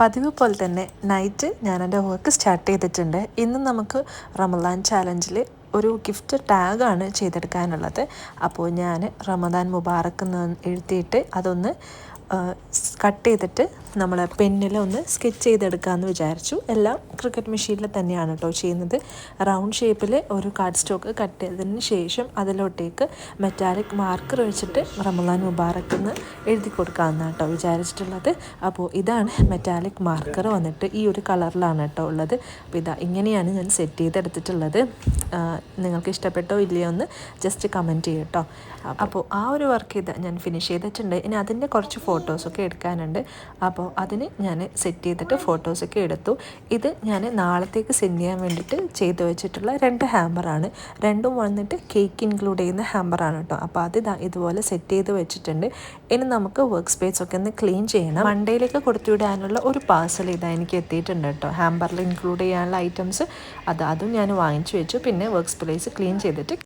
പതിവ് പോലെ തന്നെ നൈറ്റ് ഞാൻ എൻ്റെ വർക്ക് സ്റ്റാർട്ട് ചെയ്തിട്ടുണ്ട്. ഇന്ന് നമുക്ക് റമദാൻ ചാലഞ്ചിൽ ഒരു ഗിഫ്റ്റ് ടാഗാണ് ചെയ്തെടുക്കാനുള്ളത്. അപ്പോൾ ഞാൻ റമദാൻ മുബാറക്ക് എന്ന് എഴുതിയിട്ട് അതൊന്ന് കട്ട് ചെയ്തിട്ട് നമ്മൾ പെന്നിലൊന്ന് സ്കെച്ച് ചെയ്തെടുക്കാമെന്ന് വിചാരിച്ചു. എല്ലാം ക്രിക്കറ്റ് മെഷീനിൽ തന്നെയാണ് കേട്ടോ ചെയ്യുന്നത്. റൗണ്ട് ഷേപ്പിൽ ഒരു കാർഡ് സ്റ്റോക്ക് കട്ട് ചെയ്തതിന് ശേഷം അതിലോട്ടേക്ക് മെറ്റാലിക് മാർക്കർ വെച്ചിട്ട് റമദാൻ മുബാറക്ക് എന്ന് എഴുതി കൊടുക്കാമെന്നാണ് കേട്ടോ വിചാരിച്ചിട്ടുള്ളത്. അപ്പോൾ ഇതാണ് മെറ്റാലിക് മാർക്കർ വന്നിട്ട് ഈ ഒരു കളറിലാണ് കേട്ടോ ഉള്ളത്. അപ്പോൾ ഇതാ ഇങ്ങനെയാണ് ഞാൻ സെറ്റ് ചെയ്തെടുത്തിട്ടുള്ളത്. നിങ്ങൾക്ക് ഇഷ്ടപ്പെട്ടോ ഇല്ലയോ എന്ന് ജസ്റ്റ് കമൻറ്റ് ചെയ്യും കേട്ടോ. അപ്പോൾ ആ ഒരു വർക്ക് ഞാൻ ഫിനിഷ് ചെയ്തിട്ടുണ്ട്. ഇനി അതിൻ്റെ കുറച്ച് ഫോട്ടോസൊക്കെ എടുക്കാനുണ്ട്. അപ്പോൾ അതിന് ഞാൻ സെറ്റ് ചെയ്തിട്ട് ഫോട്ടോസൊക്കെ എടുത്തു. ഇത് ഞാൻ നാളത്തേക്ക് സെൻഡ് ചെയ്യാൻ വേണ്ടിയിട്ട് ചെയ്ത് വെച്ചിട്ടുള്ള 2 ഹാമ്പറാണ്. രണ്ടും വന്നിട്ട് കേക്ക് ഇൻക്ലൂഡ് ചെയ്യുന്ന ഹാമ്പറാണ് കേട്ടോ. അപ്പോൾ അത് ഇതുപോലെ സെറ്റ് ചെയ്ത് വെച്ചിട്ടുണ്ട്. ഇനി നമുക്ക് വർക്ക് സ്പേസ് ഒക്കെ ഒന്ന് ക്ലീൻ ചെയ്യണം. മൺഡേയിലേക്ക് കൊടുത്തുവിടാനുള്ള ഒരു പാർസൽ എനിക്ക് എത്തിയിട്ടുണ്ട് കേട്ടോ. ഹാമ്പറിൽ ഇൻക്ലൂഡ് ചെയ്യാനുള്ള ഐറ്റംസ് അതും ഞാൻ വാങ്ങിച്ചു വെച്ചു. പിന്നെ വർക്ക് സ്പേസ് ക്ലീൻ ചെയ്തിട്ട്